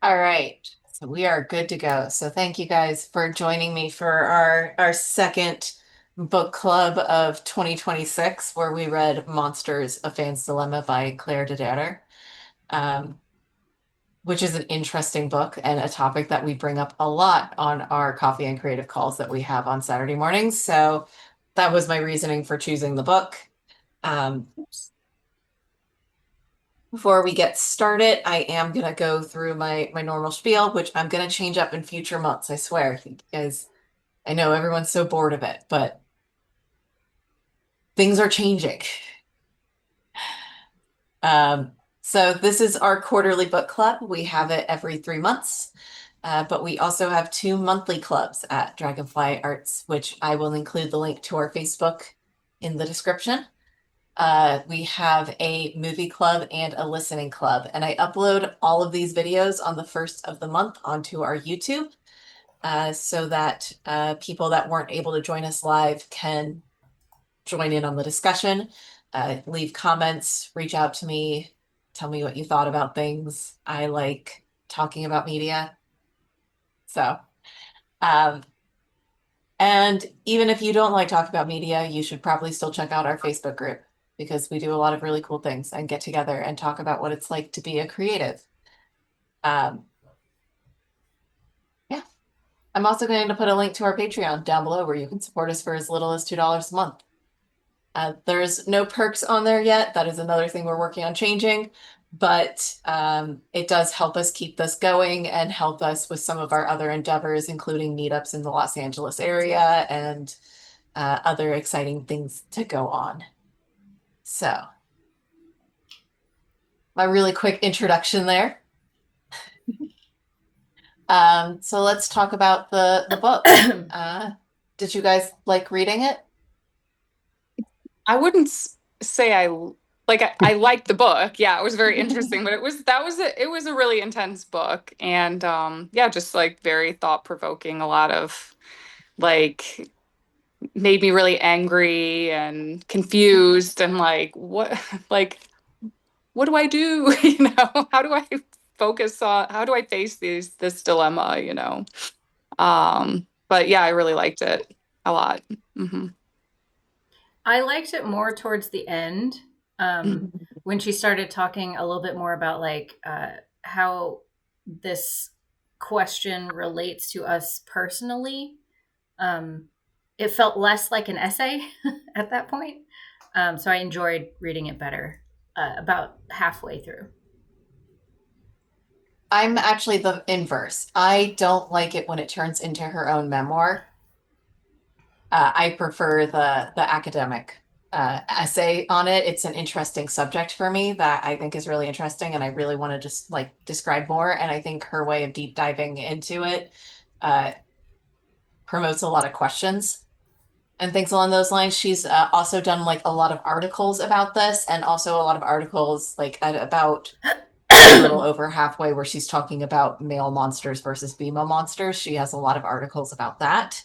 All right. So we are good to go. So thank you guys for joining me for our second book club of 2026, where we read Monsters: A Fan's Dilemma by Claire Dederer, um, which is an interesting book and a topic that we bring up a lot on our coffee and creative calls that we have on Saturday mornings. So that was my reasoning for choosing the book. Um, Before we get started, I am gonna go through my normal spiel, which I'm gonna change up in future months, I swear, because I know everyone's so bored of it, but things are changing. So this is our quarterly book club. We have it every 3 months, but we also have two monthly clubs at Dragonfly Arts, which I will include the link to our Facebook in the description. We have a movie club and a listening club, and I upload all of these videos on the first of the month onto our YouTube, so that people that weren't able to join us live can join in on the discussion, leave comments, reach out to me, tell me what you thought about things. I like talking about media. So, um, and even if you don't like talking about media, you should probably still check out our Facebook group because we do a lot of really cool things and get together and talk about what it's like to be a creative. Um, yeah, I'm also going to put a link to our Patreon down below where you can support us for as little as $2 a month. There's no perks on there yet. That is another thing we're working on changing, but it does help us keep this going and help us with some of our other endeavors, including meetups in the Los Angeles area and other exciting things to go on. So, my really quick introduction there. So let's talk about the book. Did you guys like reading it? I wouldn't say I liked the book. Yeah, it was very interesting, but it was a really intense book and yeah, just like very thought-provoking, a lot of like made me really angry and confused and like like what do I do? How do I focus on how do I face this dilemma, But yeah, I really liked it a lot. Hmm. I liked it more towards the end, when she started talking a little bit more about how this question relates to us personally. Um, it felt less like an essay at that point, so I enjoyed reading it better about halfway through. I'm actually the inverse. I don't like it when it turns into her own memoir. I prefer the academic essay on it. It's an interesting subject for me that I think is really interesting, and I really want to just like describe more. And I think her way of deep diving into it uh, promotes a lot of questions and things along those lines. She's also done like a lot of articles about this, and also a lot of articles like at about a little over halfway where she's talking about male monsters versus female monsters. She has a lot of articles about that.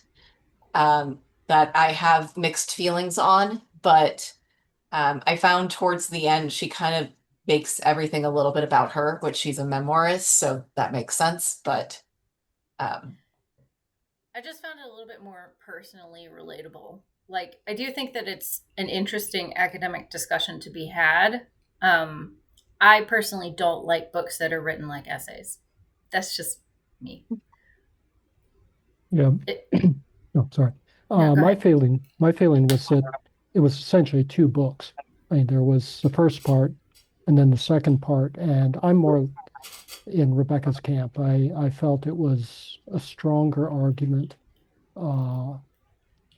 Um, that I have mixed feelings on, but I found towards the end she kind of makes everything a little bit about her, which she's a memoirist, so that makes sense. But um, I just found it a little bit more personally relatable. Like, I do think that it's an interesting academic discussion to be had. Um, I personally don't like books that are written like essays. That's just me. Yeah. It, Oh, sorry. no, go My ahead. feeling was that it was essentially two books. I mean, there was the first part and then the second part, and I'm more in Rebecca's camp. I felt it was a stronger argument uh,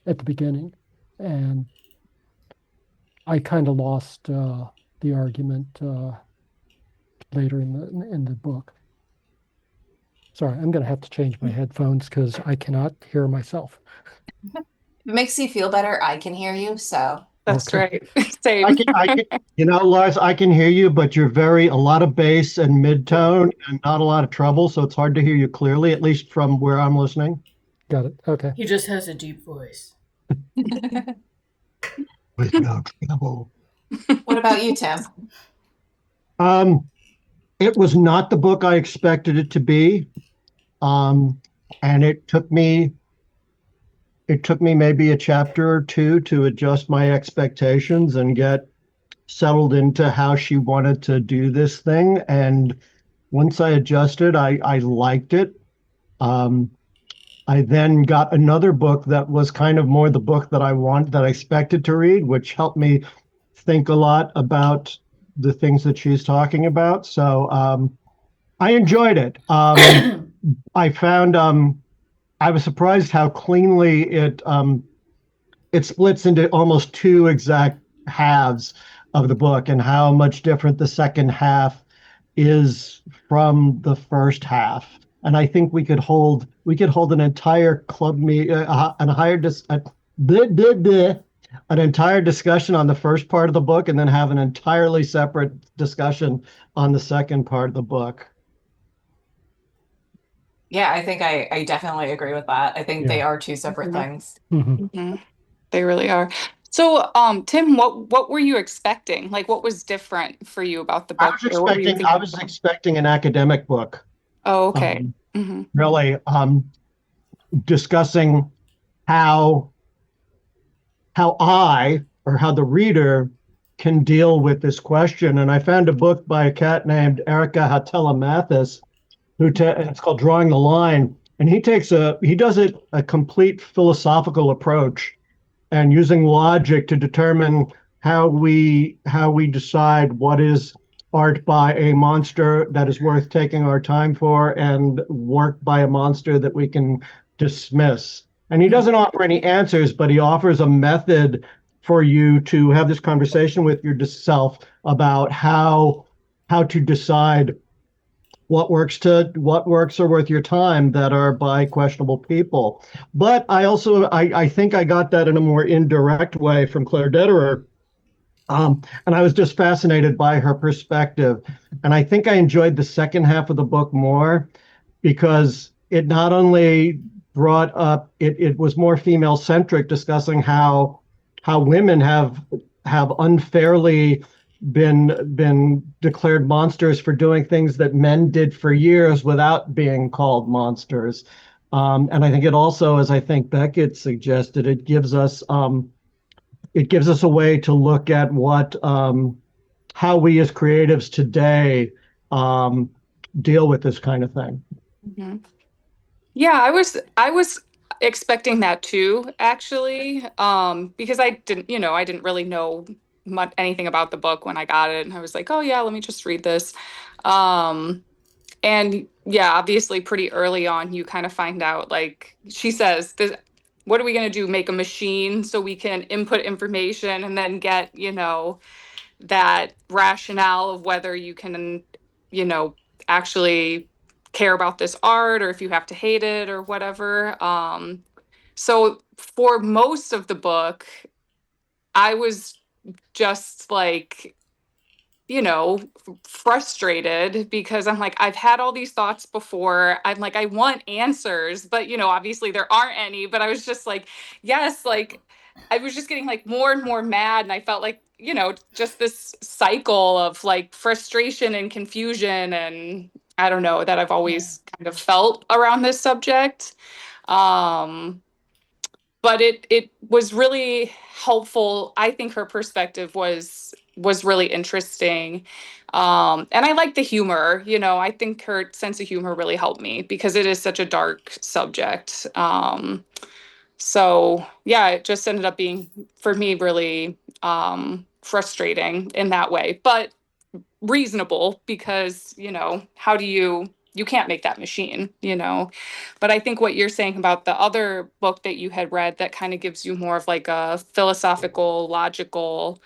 at the beginning, and I kind of lost the argument later in the book. Sorry, I'm going to have to change my headphones because I cannot hear myself. if it makes you feel better, I can hear you. So That's Okay. right. Same. Lars, I can hear you, but you're a lot of bass and mid-tone and not a lot of treble, so it's hard to hear you clearly, at least from where I'm listening. Got it. Okay. He just has a deep voice. With no treble. what about you, Tim? Um, It was not the book I expected it to be. Um, and it took me maybe a chapter or two to adjust my expectations and get settled into how she wanted to do this thing. And once I adjusted, I liked it. Um, I then got another book that was kind of more the book that I expected to read, which helped me think a lot about the things that she's talking about. So I enjoyed it. I found I was surprised how cleanly it splits into almost two exact halves of the book, and how much different the second half is from the first half. And I think we could hold an entire club meet an higher bleh, bleh, bleh, an entire discussion on the first part of the book, and then have an entirely separate discussion on the second part of the book. Yeah, I think I definitely agree with that. I think they Yeah. are two separate Mhm. things. Mhm. Mhm. They really are. So, Tim, what were you expecting? Like, what was different for you about the I book, was or what were you expecting I thinking was about? expecting an academic book, Oh, okay. um, Hmm. really discussing how how the reader can deal with this question. And I found a book by a cat named Erica Hatella Mathis, it's called Drawing the Line, and he does it a complete philosophical approach, and using logic to determine how we decide what is art by a monster that is worth taking our time for, and work by a monster that we can dismiss. And he doesn't offer any answers, but he offers a method for you to have this conversation with yourself about how to decide what works are worth your time that are by questionable people. But I think I got that in a more indirect way from Claire Dederer. And I was just fascinated by her perspective. And I think I enjoyed the second half of the book more, because it not only it was more female centric, discussing how women have unfairly been declared monsters for doing things that men did for years without being called monsters. And I think it also, as I think Beckett suggested, it gives us a way to look at how we as creatives today um, deal with this kind of thing. Hmm. Yeah, I was expecting that too, actually, because I didn't really know much anything about the book when I got it, and I was like, oh yeah, let me just read this. Um, And yeah, obviously, pretty early on, you kind of find out, like she says, what are we going to do? Make a machine so we can input information and then get, that rationale of whether you can, you know, actually care about this art, or if you have to hate it or whatever. So for most of the book, I was just like, frustrated, because I'm like, I've had all these thoughts before. I'm like, I want answers, but obviously there aren't any. But I was just like, yes, like I was just getting like more and more mad. And I felt like, just this cycle of like frustration and confusion. And I don't know, that I've Yeah. always kind of felt around this subject. Um, but it was really helpful. I think her perspective was really interesting. And I like the humor. I think her sense of humor really helped me, because it is such a dark subject. So yeah, it just ended up being, for me, really frustrating in that way, but reasonable, because how do you can't make that machine. But I think what you're saying about the other book that you had read, that kind of gives you more of like a philosophical, logical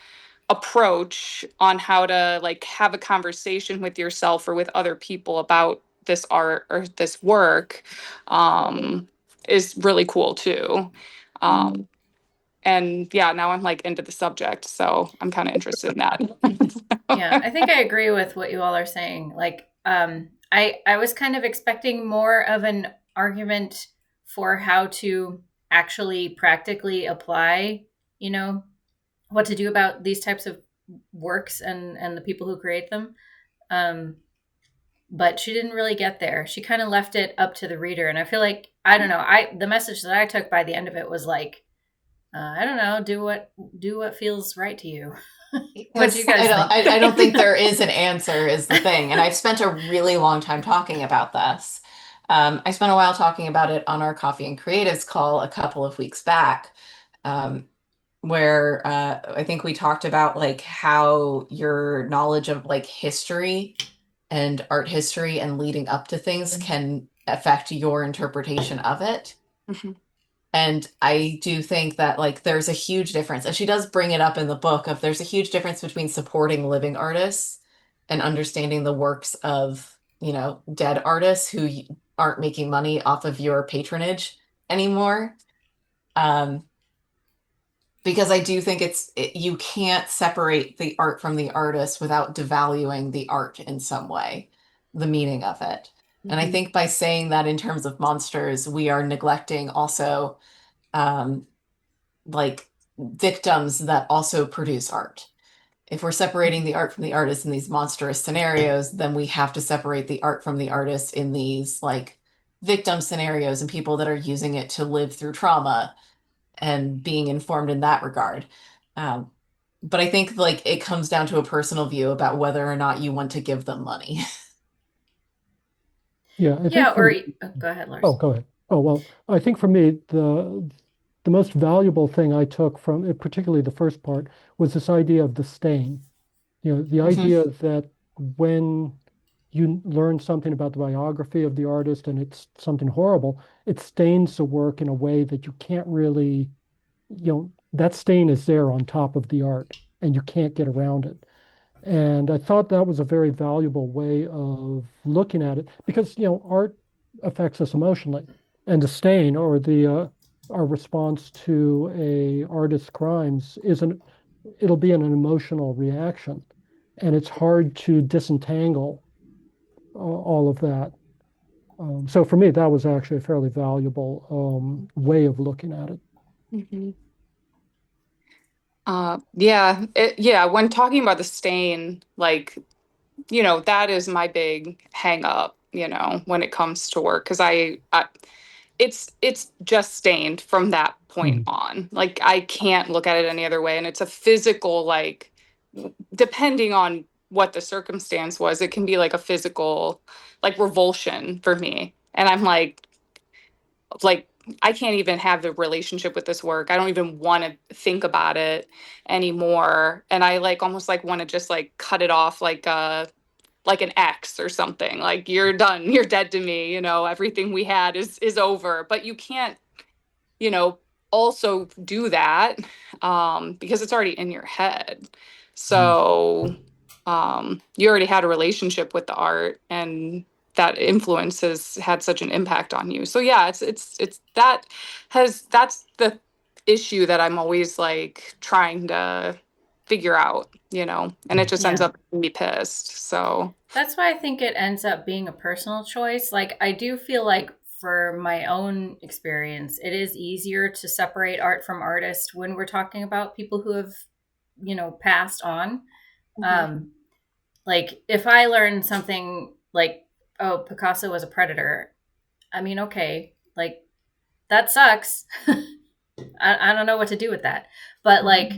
approach on how to like have a conversation with yourself or with other people about this art or this work, um is really cool too. And yeah, now I'm like into the subject, so I'm kind of interested in that. Yeah, I think I agree with what you all are saying. Like, I was kind of expecting more of an argument for how to actually practically apply, you know, what to do about these types of works and the people who create them. Um, but she didn't really get there. She kind of left it up to the reader. And I feel like, I don't know, the message that I took by the end of it was like, I don't know, do what feels right to you. What do you guys think? I don't think there is an answer is the thing. And I've spent a really long time talking about this. I spent a while talking about it on our Coffee and Creatives call a couple of weeks back, where I think we talked about like how your knowledge of like history and art history and leading up to things can affect your interpretation of it. Mhm. And I do think that like there's a huge difference, and she does bring it up in the book of there's a huge difference between supporting living artists and understanding the works of, dead artists who aren't making money off of your patronage anymore. Um, because I do think you can't separate the art from the artist without devaluing the art in some way, the meaning of it. And I Mhm. think by saying that in terms of monsters, we are neglecting also um, like victims that also produce art. If we're separating the art from the artist in these monstrous scenarios, then we have to separate the art from the artist in these like victim scenarios and people that are using it to live through trauma and being informed in that regard. Um, but I think like it comes down to a personal view about whether or not you want to give them money. Yeah, I Yeah, think for or me, go ahead, oh, Lars. go ahead. Oh, well, I think for me, the most valuable thing I took from it, particularly the first part, was this idea of the stain. The Mhm. idea that when you learn something about the biography of the artist and it's something horrible, it stains the work in a way that you can't really, that stain is there on top of the art and you can't get around it. And I thought that was a very valuable way of looking at it because, art affects us emotionally. And the stain or our response to a artist's crimes it'll be an emotional reaction. And it's hard to disentangle all of that. So for me, that was actually a fairly valuable way of looking at it. Mhm. Yeah, when talking about the stain, like, that is my big hang up, when it comes to work, because it's just stained from that point Mhm. on. Like I can't look at it any other way, and it's a physical, like, depending on what the circumstance was, it can be like a physical, like, revulsion for me, and I'm like I can't even have the relationship with this work. I don't even want to think about it anymore. And I like almost like want to just like cut it off like an ex or something. Like you're done. You're dead to me. Everything we had is over. But you can't, you know, also do that because it's already in your head. So you already had a relationship with the art, and that influence has had such an impact on you. So yeah, it's that's the issue that I'm always like trying to figure out, and it just ends Yeah. up making me pissed. So That's why I think it ends up being a personal choice. Like, I do feel like, for my own experience, it is easier to separate art from artist when we're talking about people who have, passed on. Um, like, if I learn something like, oh, Picasso was a predator, I mean, okay, like, that sucks. I don't know what to do with that. But, like,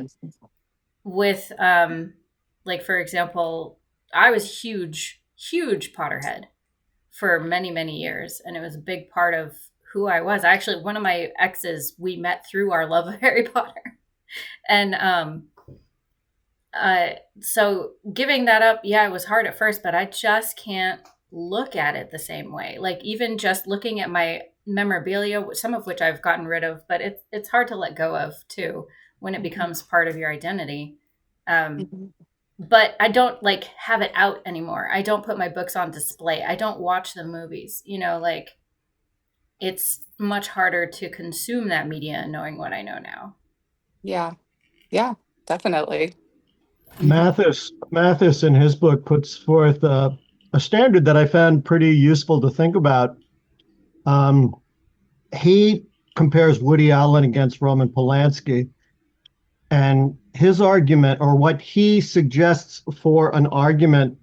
with, like, for example, I was huge Potterhead for many, many years. And it was a big part of who I was. Actually, one of my exes, we met through our love of Harry Potter. And so giving that up, yeah, it was hard at first, but I just can't look at it the same way. Like, even just looking at my memorabilia, some of which I've gotten rid of, but it's hard to let go of too when it becomes part of your identity. Um, but I don't like have it out anymore. I don't put my books on display. I don't watch the movies. Like, it's much harder to consume that media knowing what I know now. yeah, yeah, definitely. Mathis in his book puts forth a standard that I found pretty useful to think about. Um, he compares Woody Allen against Roman Polanski, and his argument, or what he suggests for an argument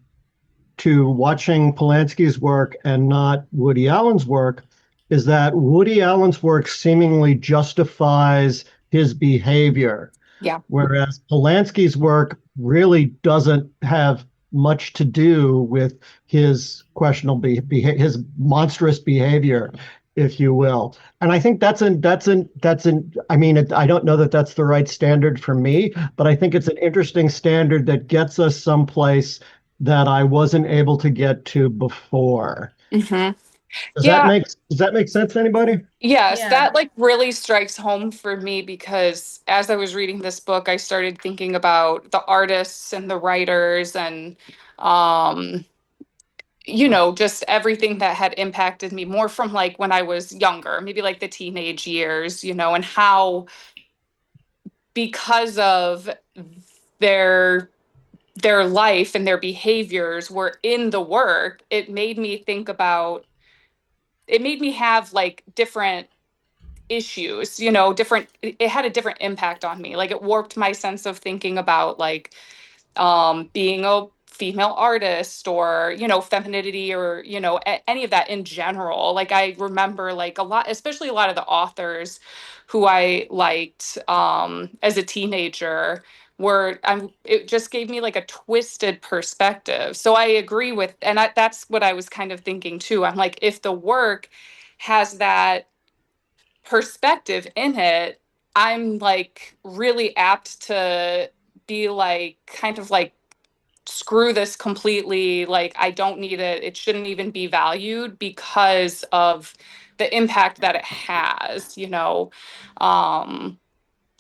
to watching Polanski's work and not Woody Allen's work is that Woody Allen's work seemingly justifies his behavior, Yeah. whereas Polanski's work really doesn't have much to do with his questionable his monstrous behavior, if you will. And I think I mean, I don't know that that's the right standard for me, but I think it's an interesting standard that gets us someplace that I wasn't able to get to before. Hmm. Does that Yeah. make sense to anybody? Yes, Yeah. that like really strikes home for me because as I was reading this book, I started thinking about the artists and the writers and um just everything that had impacted me more from like when I was younger, maybe like the teenage years, and how because of their their life and their behaviors were in the work, it made me have like different issues, it had a different impact on me. Like it warped my sense of thinking about like being a female artist or femininity or any of that in general. Like I remember like a lot, especially a lot of the authors who I liked as a teenager it just gave me like a twisted perspective. So I agree with, and that's what I was kind of thinking too. I'm like, if the work has that perspective in it, I'm like really apt to be like kind of like screw this completely, like I don't need it, it shouldn't even be valued because of the impact that it has,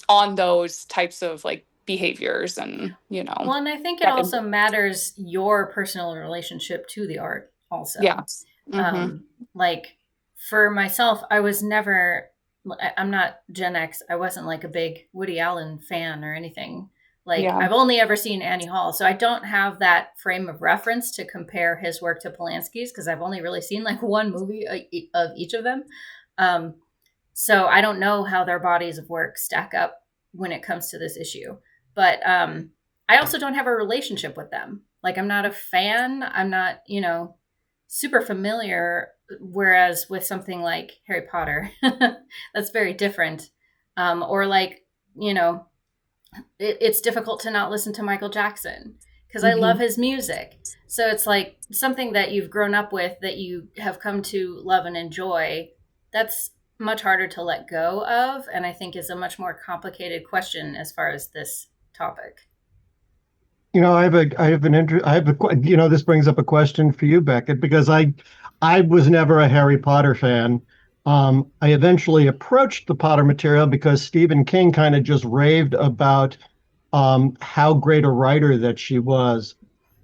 on those types of like behaviors and Well, and I think it that also matters your personal relationship to the art also. yeah. Mm-hmm. Like for myself, I was never, I'm not Gen X. I wasn't like a big Woody Allen fan or anything. Like Yeah. I've only ever seen Annie Hall. So I don't have that frame of reference to compare his work to Polanski's because I've only really seen like one movie of each of them. So I don't know how their bodies of work stack up when it comes to this issue. But I also don't have a relationship with them. Like I'm not a fan. I'm not, super familiar. Whereas with something like Harry Potter, that's very different. Or like, it's difficult to not listen to Michael Jackson because I love his music. So it's like something that you've grown up with that you have come to love and enjoy. That's much harder to let go of, and I think is a much more complicated question as far as this topic. This brings up a question for you, Beckett, because I was never a Harry Potter fan. I eventually approached the Potter material because Stephen King kind of just raved about how great a writer that she was.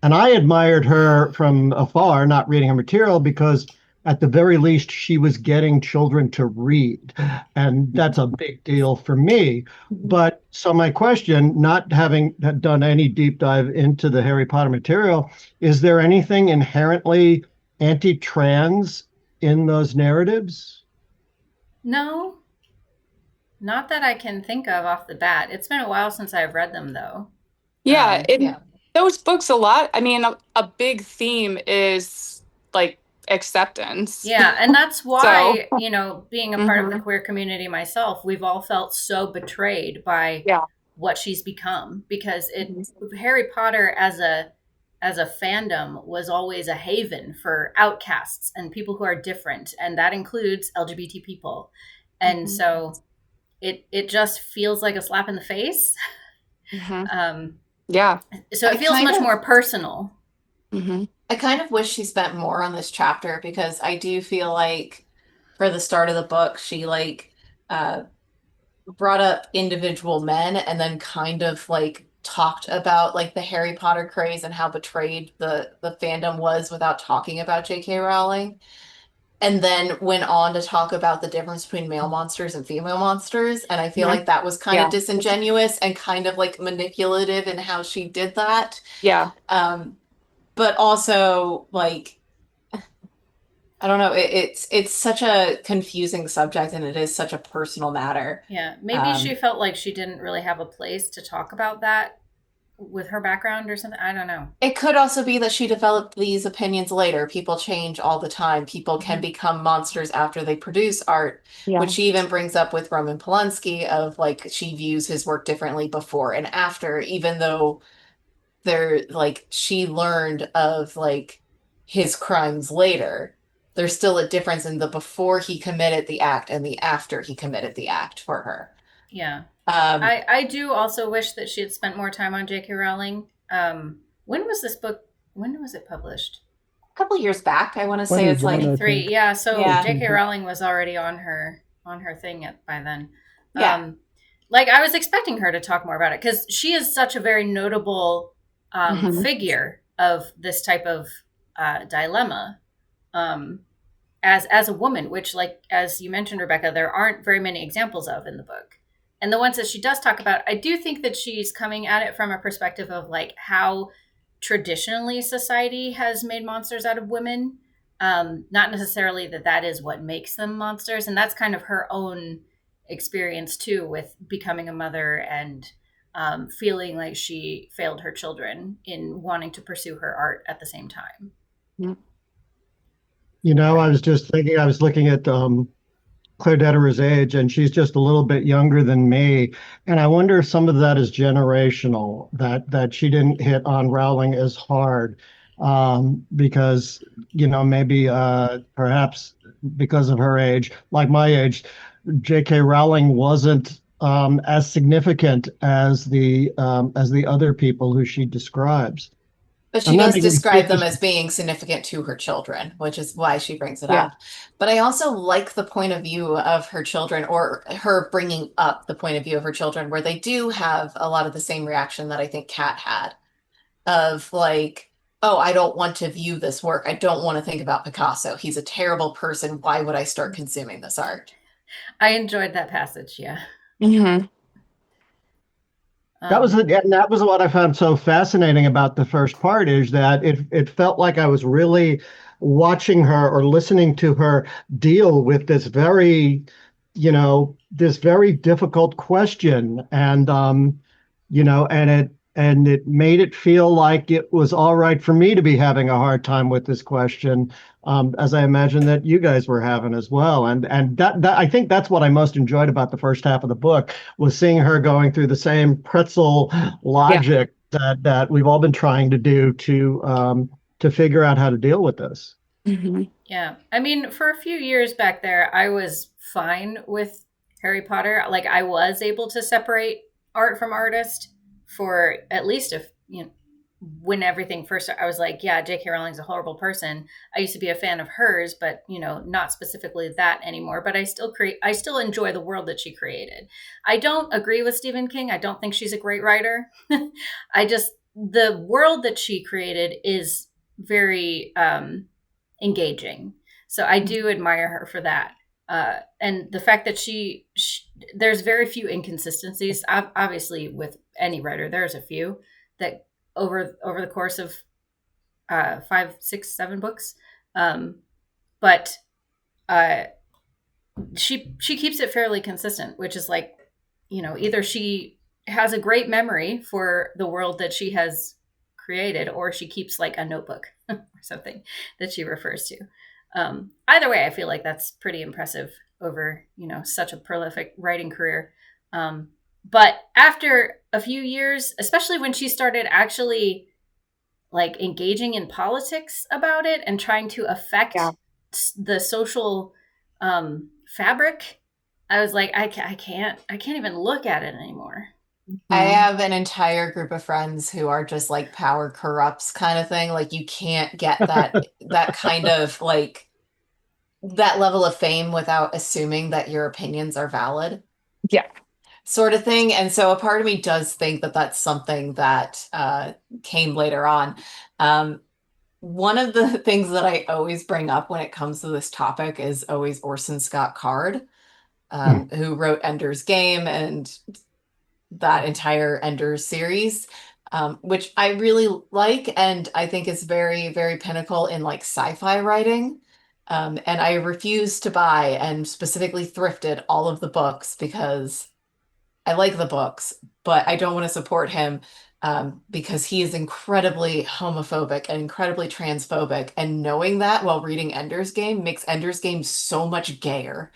And I admired her from afar, not reading her material, because at the very least, she was getting children to read. And that's a big deal for me. But so my question, not having done any deep dive into the Harry Potter material, is there anything inherently anti-trans in those narratives? No, not that I can think of off the bat. It's been a while since I've read them, though. Yeah, in yeah. those books a lot. I mean, a big theme is like acceptance. Yeah, and that's why, So, being a part of the mhm. queer community myself, we've all felt so betrayed by Yeah. what she's become because Mhm. Harry Potter as a fandom was always a haven for outcasts and people who are different, and that includes LGBT people. And so it just feels like a slap in the face. Mhm. Um, Yeah. so I it feels kind much of- more personal. Mhm. I kind of wish she spent more on this chapter because I do feel like for the start of the book, she like uh brought up individual men and then kind of like talked about like the Harry Potter craze and how betrayed the fandom was without talking about J.K. Rowling. And then went on to talk about the difference between male monsters and female monsters. And I feel Mhm. like that was kind Yeah. of disingenuous and kind of like manipulative in how she did that. Yeah. But also like I don't know, it's such a confusing subject and it is such a personal matter. Yeah, maybe she felt like she didn't really have a place to talk about that with her background or something. I don't know. It could also be that she developed these opinions later. People change all the time. People can become monsters after they produce art, Yeah. which she even brings up with Roman Polanski of like she views his work differently before and after, even though they're like she learned of like his crimes later. There's still a difference in the before he committed the act and the after he committed the act for her. Yeah. Um, I do also wish that she had spent more time on J.K. Rowling. When was this book? When was it published? a couple years back, I want to say it's 21, like, I 23. think. Yeah. So yeah, J.K. Rowling was already on her thing by then. yeah. Like I was expecting her to talk more about it because she is such a very notable figure of this type of dilemma. As a woman, which, like as you mentioned, Rebecca, there aren't very many examples of in the book. And the ones that she does talk about, I do think that she's coming at it from a perspective of like how traditionally society has made monsters out of women. Not necessarily that is what makes them monsters. And that's kind of her own experience too with becoming a mother and feeling like she failed her children in wanting to pursue her art at the same time. I was just thinking, I was looking at Claire Dederer's age, and she's just a little bit younger than me. And I wonder if some of that is generational, that she didn't hit on Rowling as hard, because, maybe perhaps because of her age, like my age, J.K. Rowling wasn't as significant as the other people who she describes. But I'm she not does making describe them excuses. as being significant to her children, which is why she brings it Yeah. up. But I also like the point of view of her children, or her bringing up the point of view of her children, where they do have a lot of the same reaction that I think Kat had of like, oh, I don't want to view this work. I don't want to think about Picasso. He's a terrible person. Why would I start consuming this art? I enjoyed that passage. Yeah. Mm-hmm. And that was what I found so fascinating about the first part is that it felt like I was really watching her or listening to her deal with this very difficult question. And it made it feel like it was all right for me to be having a hard time with this question, as I imagine that you guys were having as well. And that I think that's what I most enjoyed about the first half of the book was seeing her going through the same pretzel Yeah. logic that we've all been trying to do to figure out how to deal with this. Mm-hmm. Yeah. I mean, for a few years back there, I was fine with Harry Potter. Like I was able to separate art from artist for at least when everything first I was like, yeah, J.K. Rowling's a horrible person. I used to be a fan of hers, but not specifically that anymore. But I still enjoy the world that she created. I don't agree with Stephen King. I don't think she's a great writer. The world that she created is very engaging. So I do admire her for that. And the fact that she there's very few inconsistencies. Obviously, with any writer, there's a few that over the course of 5, 6, 7 books, but she keeps it fairly consistent, which is like, either she has a great memory for the world that she has created, or she keeps like a notebook or something that she refers to. Either way, I feel like that's pretty impressive over, such a prolific writing career. But after a few years, especially when she started actually like engaging in politics about it and trying to affect the social fabric, I was like, I can't even look at it anymore. I have an entire group of friends who are just like power corrupts kind of thing. Like you can't get that kind of like that level of fame without assuming that your opinions are valid. Yeah. Sort of thing. And so a part of me does think that that's something that came later on. One of the things that I always bring up when it comes to this topic is always Orson Scott Card, who wrote Ender's Game and that entire Ender's series, which I really like and I think is very, very pinnacle in like sci-fi writing. And I refused to buy and specifically thrifted all of the books because I like the books, but I don't want to support him because he is incredibly homophobic and incredibly transphobic. And knowing that while reading Ender's Game makes Ender's Game so much gayer.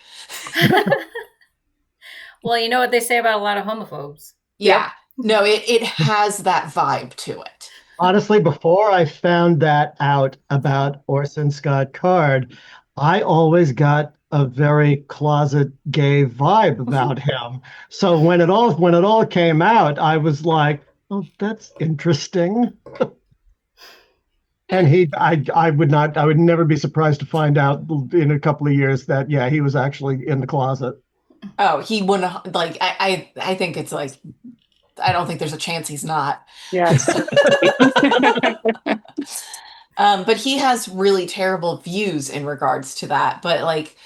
Well, you know what they say about a lot of homophobes. Yeah, no, it has that vibe to it. Honestly, before I found that out about Orson Scott Card, I always got a very closet gay vibe about him. So when it all came out, I was like, "Oh, that's interesting." And I would never be surprised to find out in a couple of years that yeah, he was actually in the closet. Oh, he wouldn't like I think it's like I don't think there's a chance he's not. Yeah, it's But he has really terrible views in regards to that. But like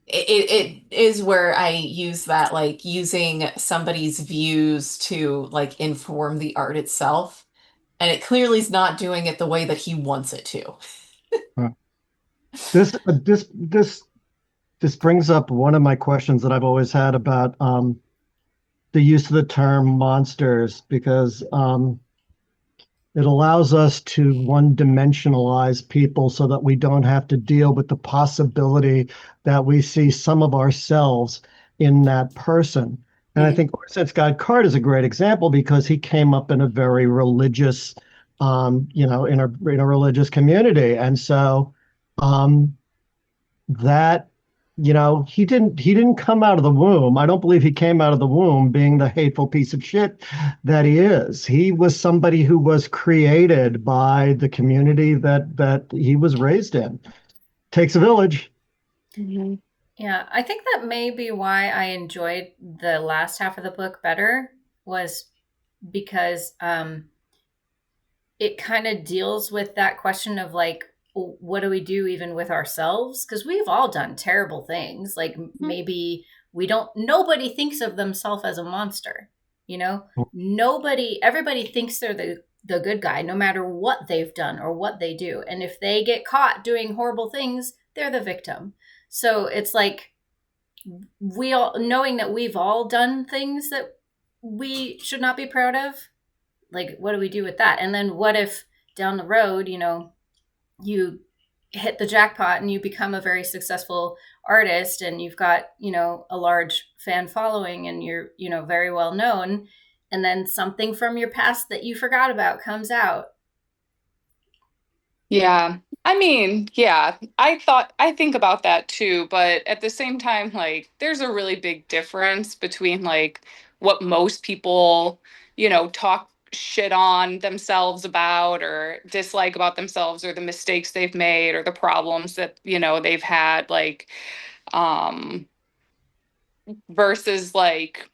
it is where I use that like using somebody's views to like inform the art itself. And it clearly is not doing it the way that he wants it to. This brings up one of my questions that I've always had about the use of the term monsters because it allows us to one-dimensionalize people so that we don't have to deal with the possibility that we see some of ourselves in that person. And I think Orson Scott Card is a great example because he came up in a very religious, in a religious community, and so um, that he didn't come out of the womb. I don't believe he came out of the womb being the hateful piece of shit that he is. He was somebody who was created by the community that he was raised in. Takes a village. Mhm. Yeah, I think that may be why I enjoyed the last half of the book better, was because it kind of deals with that question of like, what do we do even with ourselves? Because we've all done terrible things. Like maybe nobody thinks of themselves as a monster, you know? Everybody thinks they're the good guy, no matter what they've done or what they do. And if they get caught doing horrible things, they're the victim. So it's like we all, knowing that we've all done things that we should not be proud of, like what do we do with that? And then what if down the road, you hit the jackpot and you become a very successful artist and you've got, a large fan following and you're, very well known, and then something from your past that you forgot about comes out. Yeah. I mean, yeah, I think about that too, but at the same time, like, there's a really big difference between like what most people, talk shit on themselves about or dislike about themselves or the mistakes they've made or the problems that, they've had, like, um, versus like,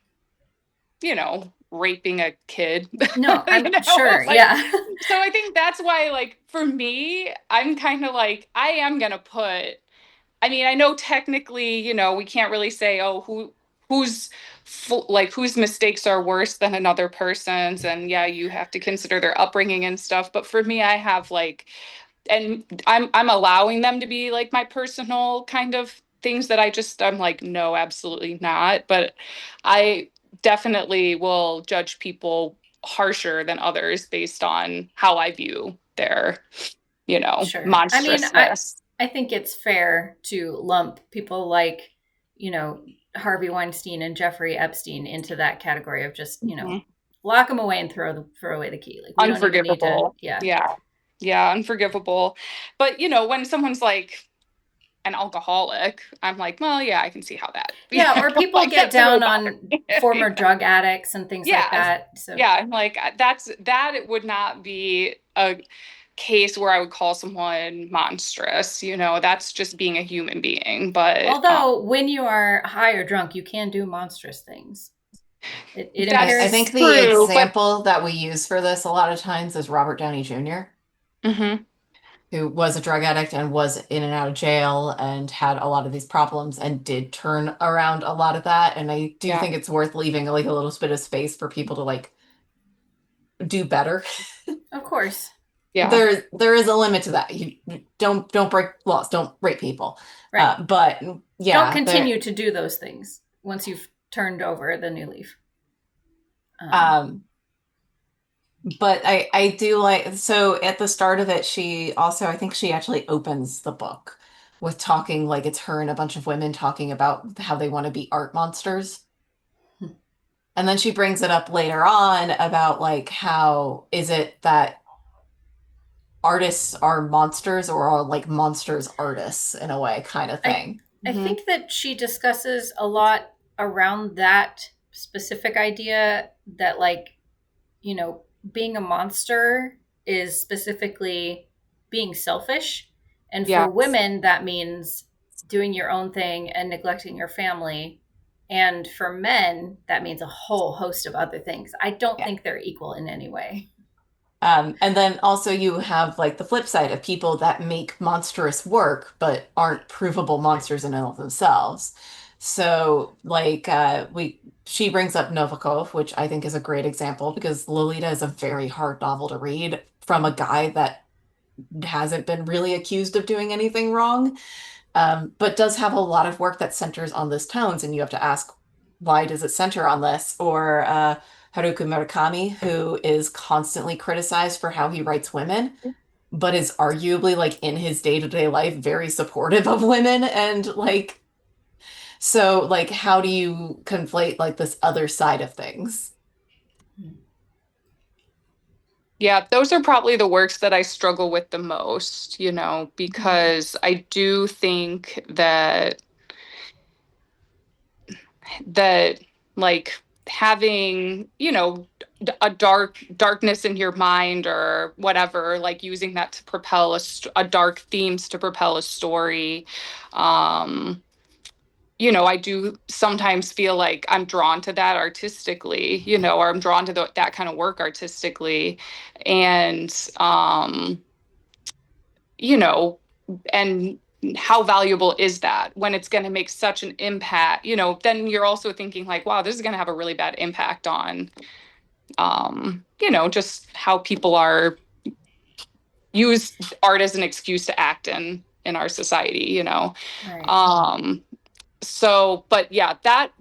raping a kid. No, I'm sure. Like, Yeah. so I think that's why, like, for me, I'm kind of like, I am gonna put, I mean, I know technically, we can't really say, oh, whose mistakes are worse than another person's, and yeah, you have to consider their upbringing and stuff. But for me, I have like, and I'm allowing them to be like my personal kind of things that I'm like, no, absolutely not. But I definitely will judge people harsher than others based on how I view their, Sure. I mean, monstrousness. I think it's fair to lump people like, Harvey Weinstein and Jeffrey Epstein into that category of just, Mhm. lock them away and throw away the key. Like we don't even need to. Unforgivable. Yeah. Yeah, unforgivable. But when someone's like an alcoholic, I'm like, well, yeah, I can see how that. Yeah. Or people like, get that's a little down on bothering. former drug addicts and things like Yeah, that. So yeah, I'm like, that it would not be a case where I would call someone monstrous. That's just being a human being. But although when you are high or drunk, you can do monstrous things. It that's I impairs. think the true. But example that we use for this a lot of times is Robert Downey Jr., mhm, who was a drug addict and was in and out of jail and had a lot of these problems and did turn around a lot of that. And I do yeah, think it's worth leaving like a little bit of space for people to like do better. Of course. yeah, There is a limit to that. You don't break laws, don't rape people. Right. But yeah, Don't continue to do those things once you've turned over the new leaf. Um, But I do like, so at the start of it, she also, I think she actually opens the book with talking like it's her and a bunch of women talking about how they want to be art monsters. And then she brings it up later on about like how is it that artists are monsters or are like monsters artists in a way kind of I thing. I Mhm. think that she discusses a lot around that specific idea that like, you know, being a monster is specifically being selfish. And for Yes. women, that means doing your own thing and neglecting your family. And for men, that means a whole host of other things. I don't Yeah. think they're equal in any way. And then also you have like the flip side of people that make monstrous work but aren't provable monsters in and of themselves. So like she brings up Novikov, which I think is a great example because Lolita is a very hard novel to read from a guy that hasn't been really accused of doing anything wrong, but does have a lot of work that centers on this tones, and you have to ask, why does it center on this? Or Haruki Murakami, who is constantly criticized for how he writes women, but is arguably like in his day-to-day life very supportive of women and like so like how do you conflate like this other side of things? Yeah, those are probably the works that I struggle with the most, because I do think that like having, a darkness in your mind or whatever, like using that to propel a dark themes to propel a story. Um, I do sometimes feel like I'm drawn to that artistically, or I'm drawn to that kind of work artistically. And, you know, and how valuable is that when it's going to make such an impact? Then you're also thinking like, wow, this is going to have a really bad impact on, just how people are use art as an excuse to act in our society. Right. Um, so, but yeah, that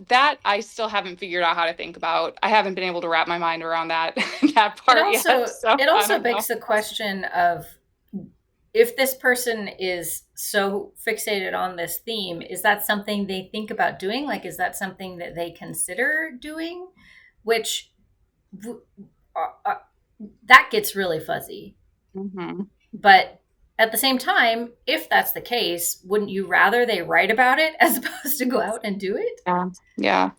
I still haven't figured out how to think about. I haven't been able to wrap my mind around that that It part yet. also So it I also don't know. begs the question of if this person is so fixated on this theme, is that something they think about doing? Like, is that something that they consider doing? Which uh, that gets really fuzzy. Mm-hmm. But at the same time, if that's the case, wouldn't you rather they write about it as opposed to go out and do it? Yeah. Yeah.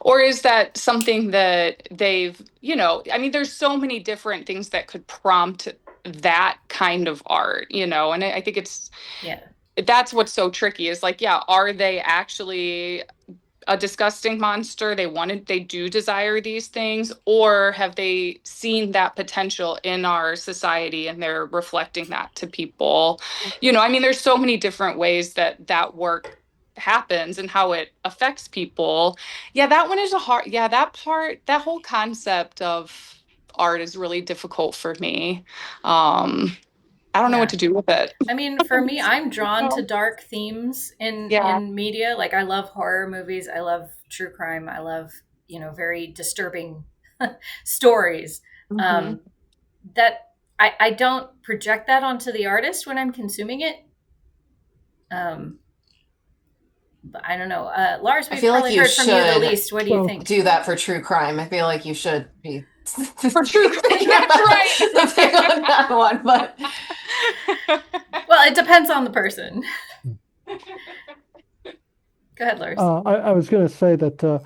Or is that something that I mean, there's so many different things that could prompt that kind of art, and I think Yeah. that's what's so tricky is like, yeah, are they actually a disgusting monster? They do desire these things, or have they seen that potential in our society and they're reflecting that to people? I mean, there's so many different ways that work happens and how it affects people. Yeah, that one is that whole concept of art is really difficult for me. I don't know what Yeah. to do with it. I mean, for me, I'm drawn to dark themes Yeah. in media. Like I love horror movies, I love true crime, I love, very disturbing stories. Hmm. Um that I don't project that onto the artist when I'm consuming it. Um but I don't know. Lars, I we've feel like probably you heard from you the should least. What do you Well, think? do that for true crime. I feel like you should be For true crime, thinking that's about right. the thing on that one, but Well, it depends on the person. Go ahead, Lars. I was going to say that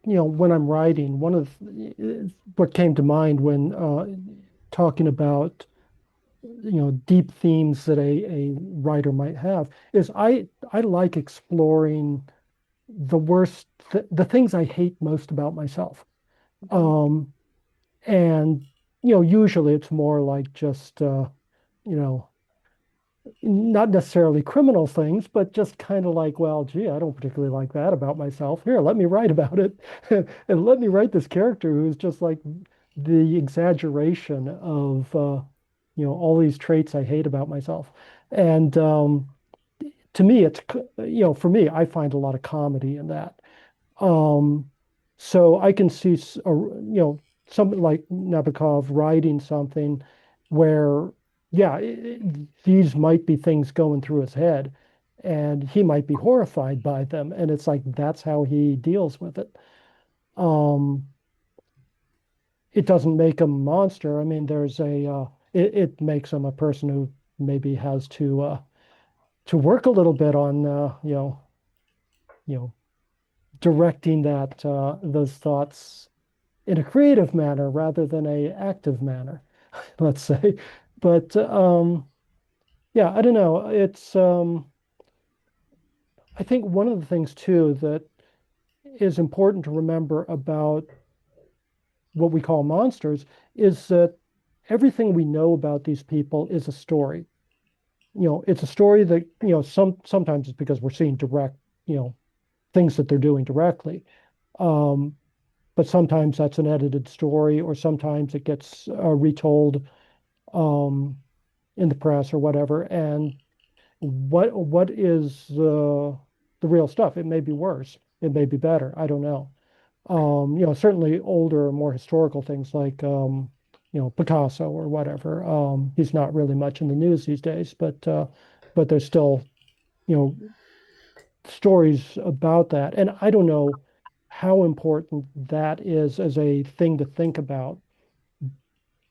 when I'm writing, one of what came to mind when talking about deep themes that a writer might have is I like exploring the things I hate most about myself. Um, and usually it's more like just you know not necessarily criminal things, but just kind of like, well, gee, I don't particularly like that about myself. Here, let me write about it. And let me write this character who's just like the exaggeration of, all these traits I hate about myself. And to me, for me, I find a lot of comedy in that. Um, so I can see, somebody like Nabokov writing something where, yeah, these might be things going through his head, and he might be horrified by them, and it's like that's how he deals with it. Um, it doesn't make him a monster. I mean, it makes him a person who maybe has to work a little bit on you know directing those thoughts in a creative manner rather than a active manner, let's say. But yeah, I don't know. I think one of the things too that is important to remember about what we call monsters is that everything we know about these people is a story. It's a story that, sometimes it's because we're seeing direct, things that they're doing directly. Um, but sometimes that's an edited story, or sometimes it gets retold um, in the press or whatever. And what is the real stuff? It may be worse. It may be better. I don't know. Certainly older, more historical things like Picasso or whatever. He's not really much in the news these days, but there's still you know stories about that. And I don't know how important that is as a thing to think about,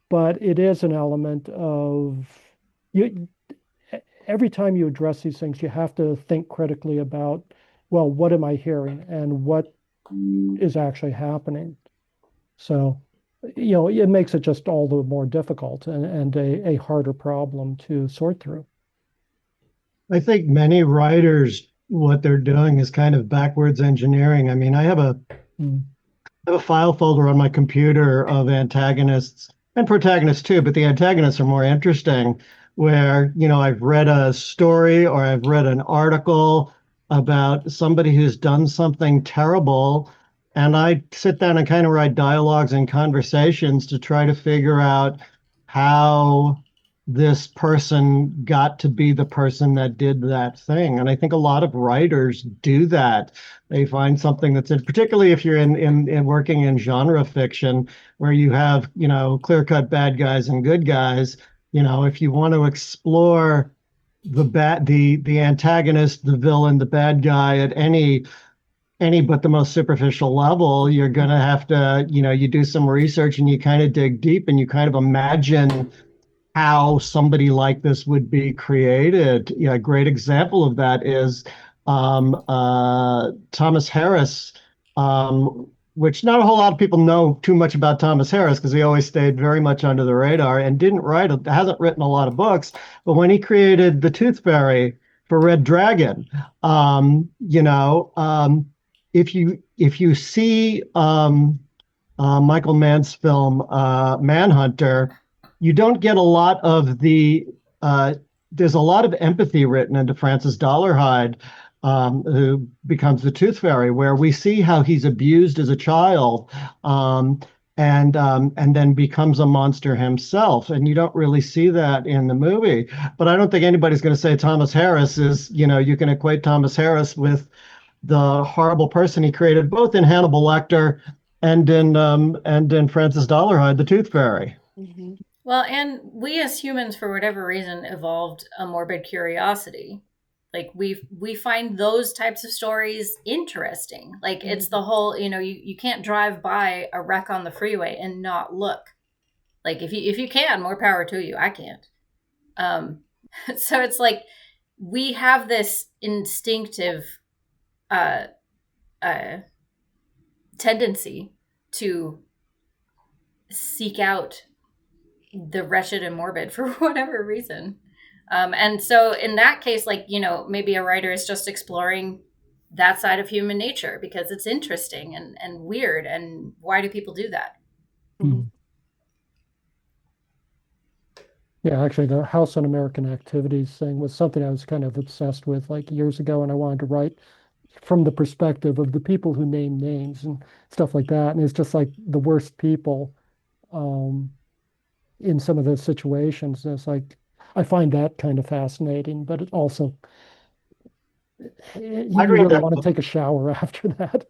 but it is an element of you. Every time you address these things, you have to think critically about, well, what am I hearing and what is actually happening? So, it makes it just all the more difficult and a harder problem to sort through. I think many writers, what they're doing is kind of backwards engineering. I mean, Mm. I have a file folder on my computer of antagonists and protagonists too, but the antagonists are more interesting where, I've read a story or I've read an article about somebody who's done something terrible. And I sit down and kind of write dialogues and conversations to try to figure out how this person got to be the person that did that thing. And I think a lot of writers do that. They find something that's in, particularly if you're in working in genre fiction, where you have, clear-cut bad guys and good guys. If you want to explore the antagonist, the villain, the bad guy at any but the most superficial level, you're gonna have to, you do some research and you kind of dig deep and you kind of imagine how somebody like this would be created. A great example of that is Thomas Harris, which not a whole lot of people know too much about Thomas Harris because he always stayed very much under the radar and hasn't written a lot of books. But when he created the Tooth Fairy for Red Dragon, if you see Michael Mann's film Manhunter, you don't get a lot of there's a lot of empathy written into Francis Dollarhide, who becomes the Tooth Fairy, where we see how he's abused as a child, and then becomes a monster himself. And you don't really see that in the movie. But I don't think anybody's going to say Thomas Harris is, you can equate Thomas Harris with the horrible person he created, both in Hannibal Lecter and in Francis Dollarhide, the Tooth Fairy. Mhm. Well, and we as humans, for whatever reason, evolved a morbid curiosity. Like we find those types of stories interesting. Like it's the whole, you can't drive by a wreck on the freeway and not look. Like if you can, more power to you. I can't. So it's like we have this instinctive tendency to seek out the wretched and morbid for whatever reason. And so in that case, like, maybe a writer is just exploring that side of human nature because it's interesting and weird. And why do people do that? Mm. Yeah, actually, the House Un-American Activities thing was something I was kind of obsessed with like years ago, and I wanted to write from the perspective of the people who name names and stuff like that. And it's just like the worst people um, in some of those situations. And it's like I find that kind of fascinating, but it also you I read really that want to book. take a shower after that.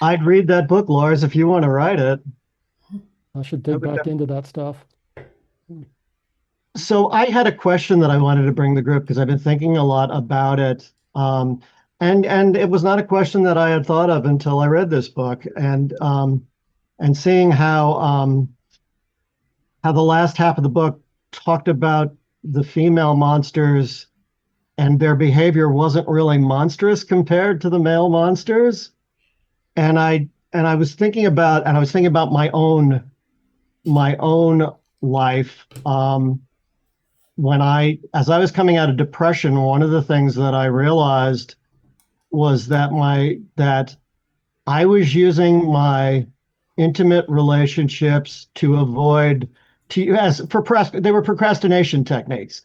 I'd read that book, Lars, if you want to write it. I should I dig would back into that stuff. So I had a question that I wanted to bring the group because I've been thinking a lot about it. And it was not a question that I had thought of until I read this book and seeing how the last half of the book talked about the female monsters and their behavior wasn't really monstrous compared to the male monsters. And I was thinking about my own life. As I was coming out of depression, one of the things that I realized was that I was using my intimate relationships to avoid they were procrastination techniques.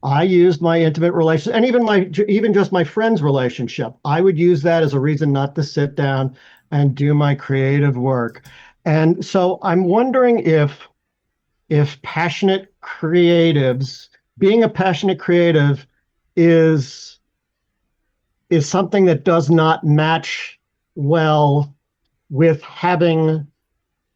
I used my intimate relations and even just my friend's relationship. I would use that as a reason not to sit down and do my creative work. And so I'm wondering if passionate creatives, being a passionate creative is something that does not match well with having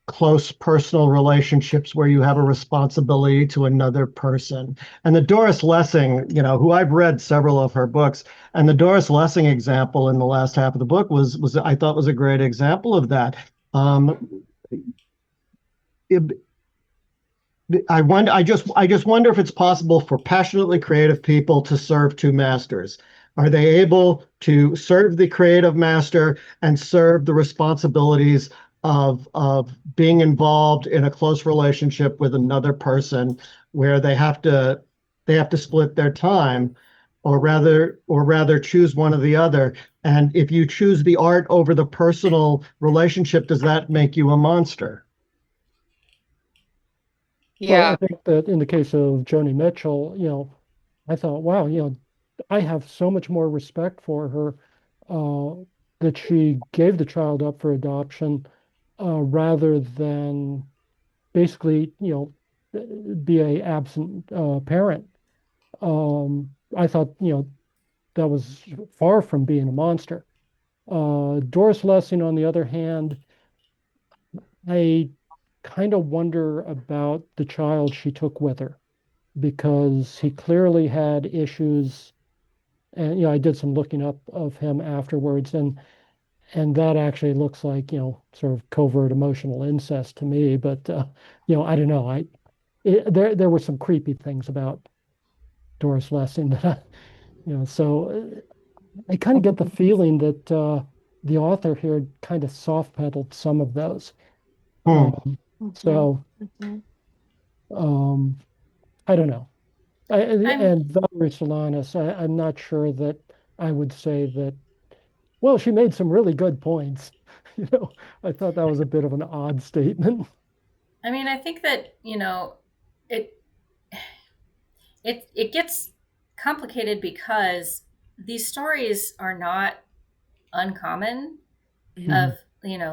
close personal relationships where you have a responsibility to another person. And the Doris Lessing, who I've read several of her books, and the Doris Lessing example in the last half of the book was I thought was a great example of that. It, I just wonder if it's possible for passionately creative people to serve two masters. Are they able to serve the creative master and serve the responsibilities of being involved in a close relationship with another person where they have to split their time, or rather choose one or the other? And if you choose the art over the personal relationship, does that make you a monster? Well, I Yeah. think that in the case of Joni Mitchell, I thought, wow, I have so much more respect for her that she gave the child up for adoption rather than basically, be a absent parent. I thought, that was far from being a monster. Doris Lessing, on the other hand, I kind of wonder about the child she took with her because he clearly had issues. And I did some looking up of him afterwards, and that actually looks like sort of covert emotional incest to me. But I don't know. There were some creepy things about Doris Lessing that so I kind of get the feeling that the author here kind of soft pedaled some of those. Hmm. So um, I don't know. I'm And Valerie Solanas, I'm not sure that I would say that. Well, she made some really good points. I thought that was a bit of an odd statement. I mean, I think that, it it gets complicated because these stories are not uncommon Mhm. of,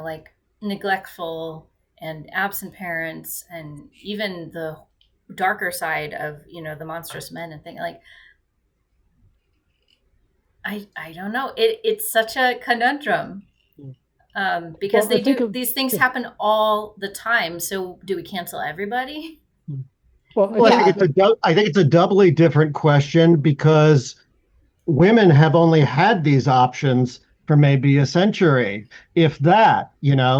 like neglectful and absent parents, and even the darker side of, the monstrous men and thing. Like, I don't know. It's such a conundrum, because Well, I they think do of these things yeah. happen all the time. So do we cancel everybody? Well, I Well, think I think it's a doubly different question because women have only had these options for maybe a century, if that,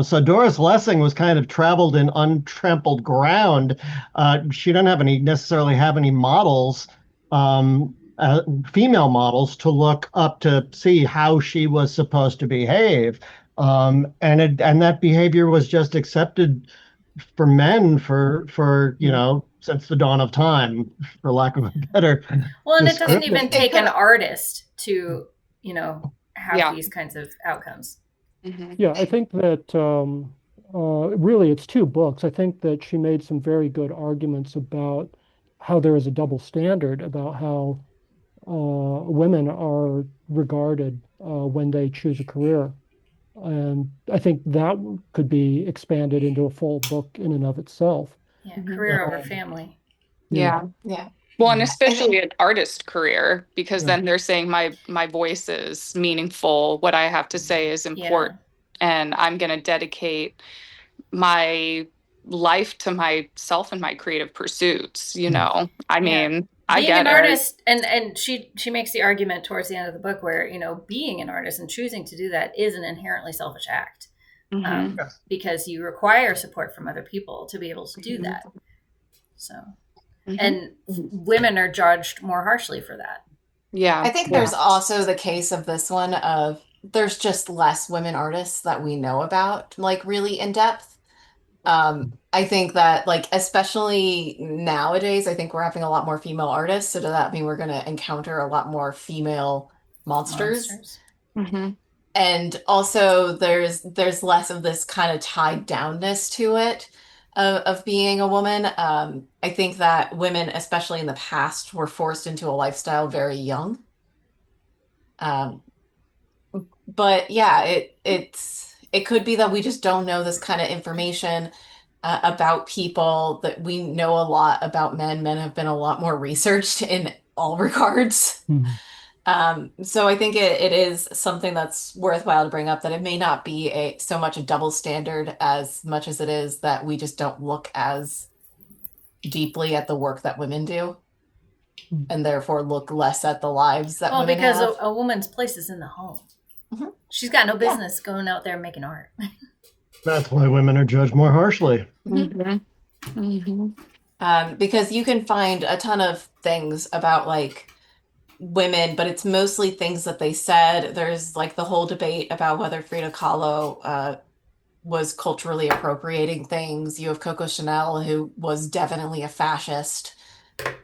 So Doris Lessing was kind of traveled in untrampled ground. She doesn't necessarily have any models, female models to look up to see how she was supposed to behave. And that behavior was just accepted for men for since the dawn of time, for lack of a better Well, and it doesn't description. even It take could, an artist to, have Yeah. these kinds of outcomes. Mhm. yeah, I think that really it's two books. I think that she made some very good arguments about how there is a double standard about how women are regarded when they choose a career. And I think that could be expanded into a full book in and of itself. Yeah, Mhm. career over Um, family. yeah, Yeah. yeah. Well, and I think especially an artist career, because yeah, then they're saying my voice is meaningful, what I have to say is Yeah. important. and I'm going to dedicate my life to myself and my creative pursuits. You know, I mean, I being get an it. artist, and she makes the argument towards the end of the book where, you know, being an artist and choosing to do that is an inherently selfish act, Mhm. because you require support from other people to be able to do that. So, Mhm. and women are judged more harshly for that. Yeah. I think there's also the case of this one of there's just less women artists that we know about, like really in depth. I think that like especially nowadays, I think we're having a lot more female artists. So does that mean we're going to encounter a lot more female monsters? Mhm. And also there's less of this kind of tied downness to it of being a woman. I think that women, especially in the past, were forced into a lifestyle very young. Um, but yeah, it could be that we just don't know this kind of information about people, that we know a lot about men. Men have been a lot more researched in all regards. Mhm. So I think it is something that's worthwhile to bring up, that it may not be so much a double standard as much as it is that we just don't look as deeply at the work that women do, Mhm. and therefore look less at the lives that Well, women because have. a woman's place is in the home. Mhm. She's got no business going out there making art. That's why women are judged more harshly. Mhm. Mhm. Because you can find a ton of things about like women, but it's mostly things that they said. There's like the whole debate about whether Frida Kahlo was culturally appropriating things. You have Coco Chanel, who was definitely a fascist.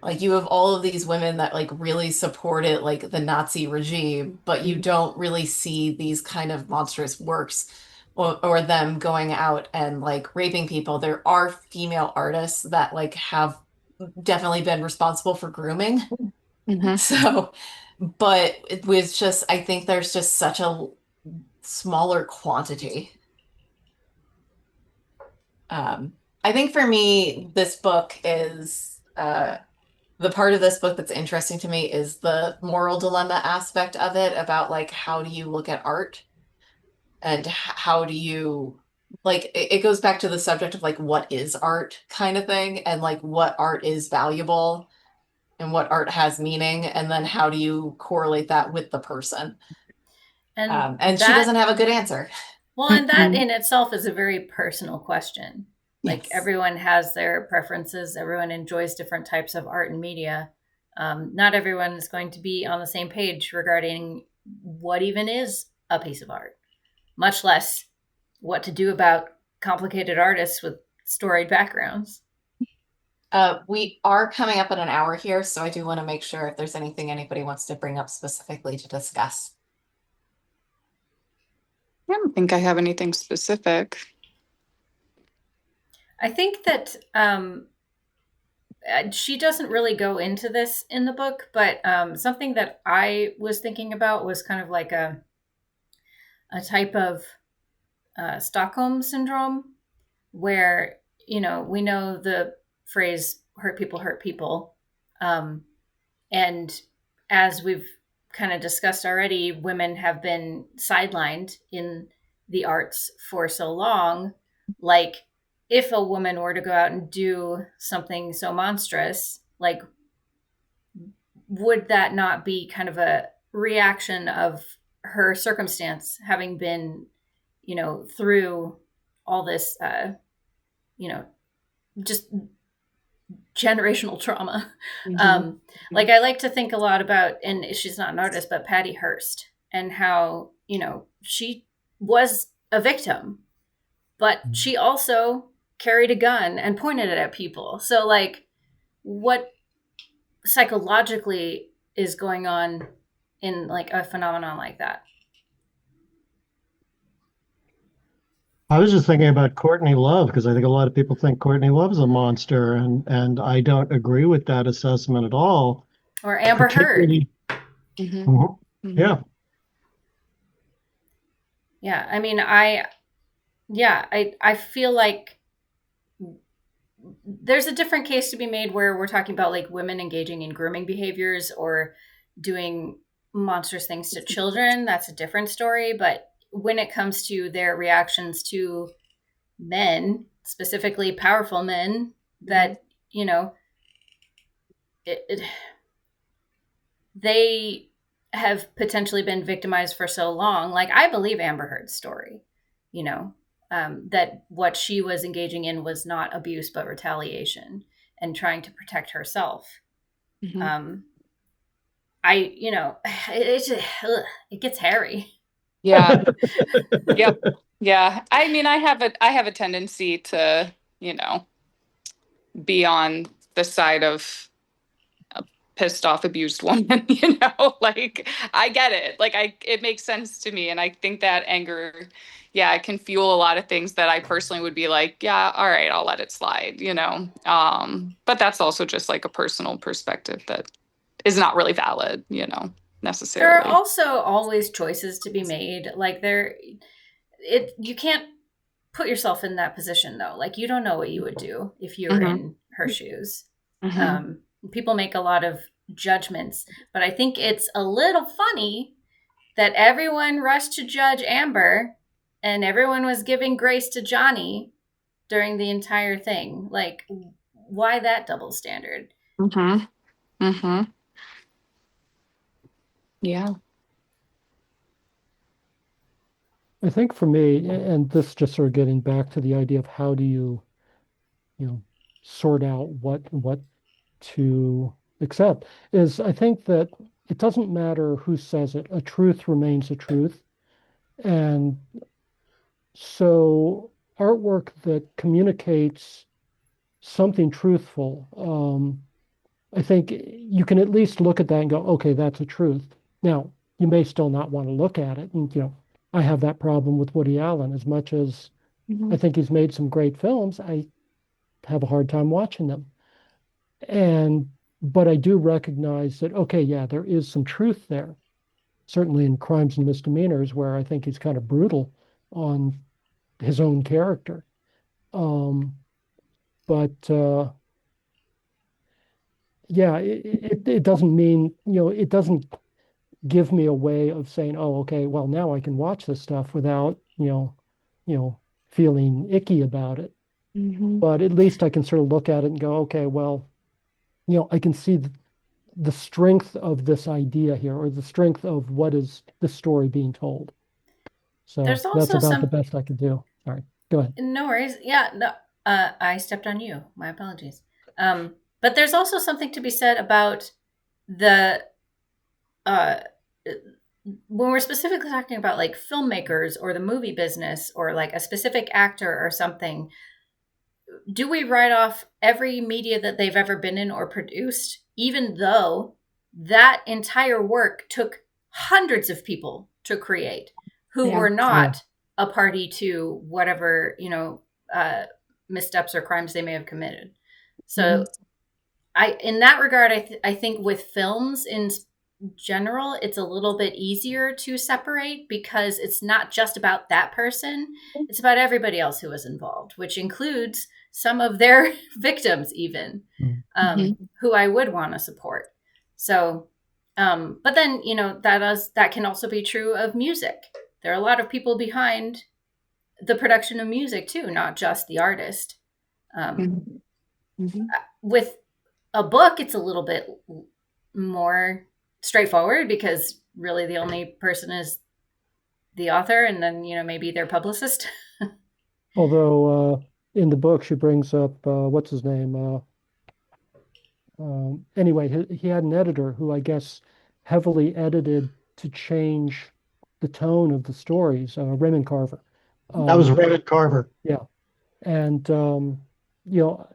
Like you have all of these women that like really supported like the Nazi regime, but you don't really see these kind of monstrous works, or them going out and like raping people. There are female artists that like have definitely been responsible for grooming. Mhm. So, but it was just, I think there's just such a smaller quantity. I think for me, this book is the part of this book that's interesting to me is the moral dilemma aspect of it, about like how do you look at art, and how do you like it goes back to the subject of like what is art kind of thing, and like what art is valuable and what art has meaning, and then how do you correlate that with the person. And she doesn't have a good answer. Well, and that in itself is a very personal question. Like Yes. everyone has their preferences, everyone enjoys different types of art and media. Not everyone is going to be on the same page regarding what even is a piece of art, much less what to do about complicated artists with storied backgrounds. We are coming up at an hour here, so I do want to make sure if there's anything anybody wants to bring up specifically to discuss. I don't think I have anything specific. I think that she doesn't really go into this in the book, but something that I was thinking about was kind of like a type of Stockholm syndrome, where, you know, we know the phrase hurt people. And as we've kind of discussed already, women have been sidelined in the arts for so long. Like, if a woman were to go out and do something so monstrous, like, would that not be kind of a reaction of her circumstance, having been, you know, through all this, you know, just generational trauma? Like, I like to think a lot about, and she's not an artist, but Patty Hearst, and how, you know, she was a victim, but she also carried a gun and pointed it at people. So, like, what psychologically is going on in like a phenomenon like that? I was just thinking about Courtney Love because I think a lot of people think Courtney Love's a monster, and I don't agree with that assessment at all. Or Amber Heard. Particularly, Mhm. Yeah, Yeah, I mean, I feel like there's a different case to be made where we're talking about like women engaging in grooming behaviors or doing monstrous things to children. That's a different story. But when it comes to their reactions to men, specifically powerful men, that, you know, they have potentially been victimized for so long. Like, I believe Amber Heard's story, you know, that what she was engaging in was not abuse, but retaliation and trying to protect herself. Mhm. You know, it gets hairy. Yeah. Yep. Yeah. I mean, I have a tendency to, you know, be on the side of a pissed off abused woman, you know, like I get it. Like it makes sense to me. And I think that anger, yeah, it can fuel a lot of things that I personally would be like, yeah, all right, I'll let it slide, you know. But that's also just like a personal perspective that is not really valid, you know, There are necessarily. also always choices to be made. Like, you can't put yourself in that position, though. Like, you don't know what you would do if you were Hmm. in her shoes. Hmm. People make a lot of judgments, but I think it's a little funny that everyone rushed to judge Amber and everyone was giving grace to Johnny during the entire thing. Like, why that double standard? Hmm. Hmm. Yeah. I think for me, and this just sort of getting back to the idea of how do you sort out what to accept, is I think that it doesn't matter who says it, a truth remains a truth. And so artwork that communicates something truthful, I think you can at least look at that and go, okay, that's a truth. Now, you may still not want to look at it. And, I have that problem with Woody Allen. As much as I Hmm. think he's made some great films, I have a hard time watching them. And, but I do recognize that, okay, yeah, there is some truth there, certainly in Crimes and Misdemeanors, where I think he's kind of brutal on his own character. Um, but yeah, it doesn't mean, it doesn't give me a way of saying, oh, okay, well, now I can watch this stuff without, feeling icky about it. Hmm. But at least I can sort of look at it and go, okay, well, I can see the strength of this idea here, or the strength of what is the story being told. So There's that's also about the some, best I could do. Sorry, go ahead. no worries. Yeah, no, I stepped on you. My apologies. But there's also something to be said about the uh, when we're specifically talking about like filmmakers or the movie business or like a specific actor or something. Do we write off every media that they've ever been in or produced, even though that entire work took hundreds of people to create who Yeah. were Yeah. not a party to whatever, missteps or crimes they may have committed? So in that regard, I think with films in general, it's a little bit easier to separate because it's not just about that person. It's about everybody else who was involved, which includes some of their victims, even, Hmm. who I would want to support. So, but then, that can also be true of music. There are a lot of people behind the production of music too, not just the artist. Um, Hmm. with a book, it's a little bit more straightforward because really the only person is the author and then, maybe their publicist. Although in the book she brings up what's his name? Anyway, he had an editor who I guess heavily edited to change the tone of the stories. Raymond Carver. That was Um, Raymond Carver. yeah, and you know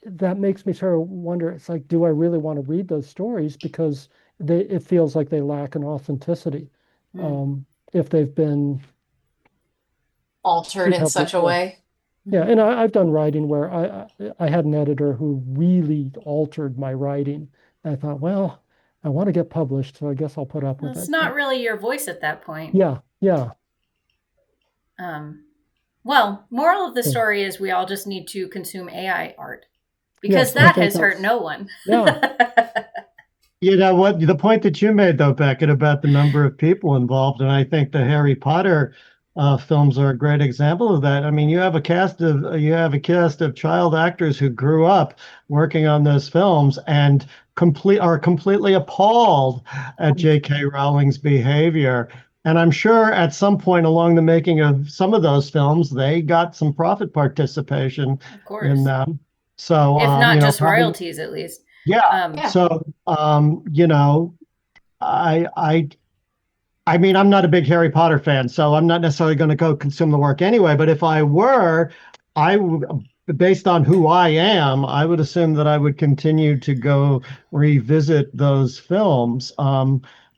that makes me sort of wonder. It's like, do I really want to read those stories because it feels like they lack an authenticity Mm. um, if they've been Altered too in heavily. such a way. Yeah, Mhm. and I've done writing where I had an editor who really altered my writing. And I thought, well, I want to get published, so I guess I'll put up Well, with it's it. not But really your voice at that point. yeah, yeah. Um, well, moral of the So, story is we all just need to consume AI art because yes, I that think has hurt that's no one. yeah. You know what? The point that you made, though, Beckett, about the number of people involved, and I think the Harry Potter films are a great example of that. I mean, you have a cast of child actors who grew up working on those films and are completely appalled at J.K. Rowling's behavior. And I'm sure at some point along the making of some of those films, they got some profit participation Of course. in them. So, If not you know, just probably, royalties, at least. yeah. Yeah. So, you know, I, I, I mean, I'm not a big Harry Potter fan, so I'm not necessarily going to go consume the work anyway. But if I were, I would, based on who I am, I would assume that I would continue to go revisit those films,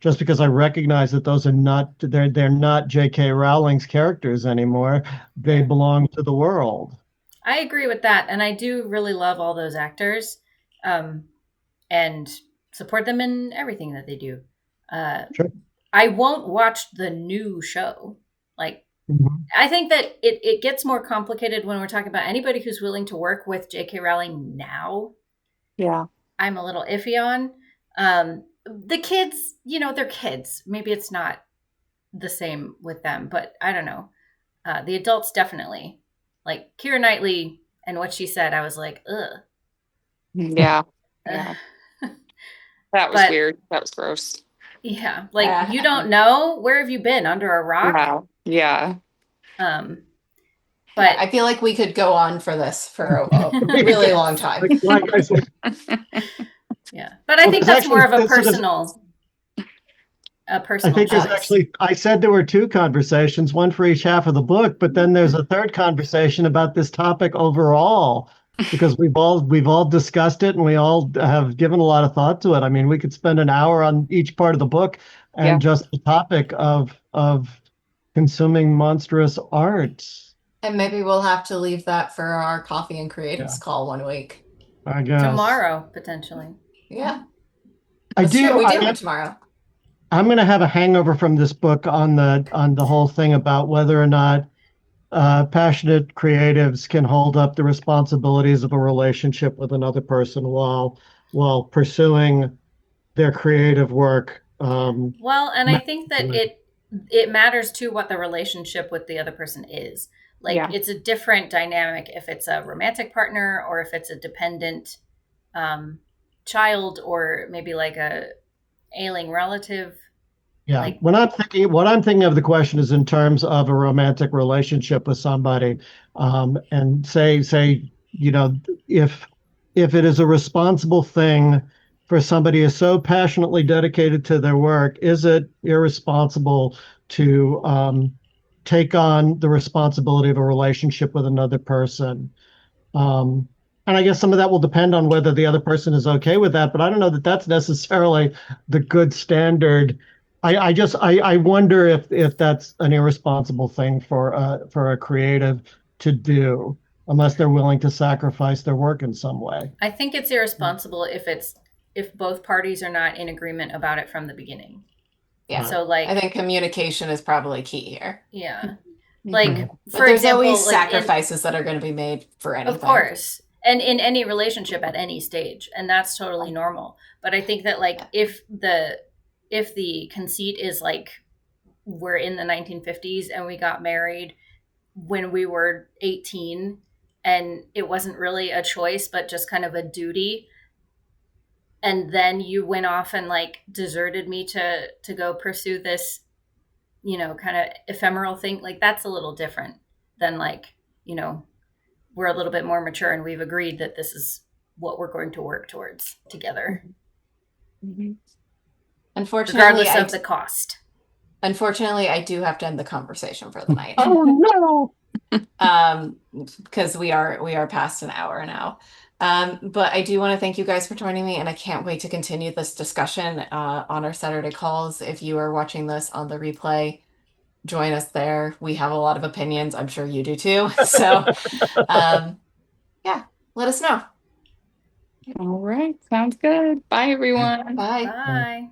just because I recognize that those are not they're not J.K. Rowling's characters anymore. They belong to the world. I agree with that. And I do really love all those actors, and support them in everything that they do. Sure. I won't watch the new show. Like, Mhm. I think that it gets more complicated when we're talking about anybody who's willing to work with J.K. Rowling now. Yeah. I'm a little iffy on. The kids, you know, they're kids. Maybe it's not the same with them, but I don't know. The adults definitely. Like Keira Knightley and what she said, I was like, ugh. Yeah. Yeah. That was But- weird. That was gross. Yeah, like you don't know, where have you been, under a rock? Wow. Yeah. But I feel like we could go on for this for a really long time. Like I said, yeah, but I Well, think there's that's more of a actually- a I personal think there's choice. actually, I said there were two conversations, one for each half of the book, but then there's a third conversation about this topic overall, because we've all discussed it and we all have given a lot of thought to it. I mean, we could spend an hour on each part of the book and Yeah. just the topic of consuming monstrous arts, And maybe we'll have to leave that for our coffee and creatives Yeah. call one week. I guess. Tomorrow, potentially. Yeah. I That's do. true. We do I- have tomorrow. I'm going to have a hangover from this book on the whole thing about whether or not passionate creatives can hold up the responsibilities of a relationship with another person while pursuing their creative work. Well, and I think that it matters too what the relationship with the other person is. Like, Yeah. it's a different dynamic if it's a romantic partner or if it's a dependent child, or maybe like a ailing relative. Yeah. Like- What I'm thinking of the question is in terms of a romantic relationship with somebody, and say, you know, if it is a responsible thing for somebody who is so passionately dedicated to their work, is it irresponsible to take on the responsibility of a relationship with another person? And I guess some of that will depend on whether the other person is okay with that, but I don't know that that's necessarily the good standard. I wonder if that's an irresponsible thing for a creative to do, unless they're willing to sacrifice their work in some way. I think it's irresponsible if both parties are not in agreement about it from the beginning. Yeah. So like, I think communication is probably key here. yeah, like Mhm. But for there's example, always like sacrifices that are going to be made for anything. of course, and in any relationship at any stage, and that's totally normal. But I think that like if the conceit is like we're in the 1950s and we got married when we were 18 and it wasn't really a choice but just kind of a duty, and then you went off and like deserted me to go pursue this, you know, kind of ephemeral thing, like that's a little different than like, you know, we're a little bit more mature and we've agreed that this is what we're going to work towards together, Unfortunately, regardless of the cost. unfortunately, I do have to end the conversation for the night. Oh no! Because we are past an hour now. But I do want to thank you guys for joining me, and I can't wait to continue this discussion on our Saturday calls. If you are watching this on the replay, join us there. We have a lot of opinions. I'm sure you do too. So, yeah, let us know. All right. Sounds good. Bye, everyone. Bye. Bye.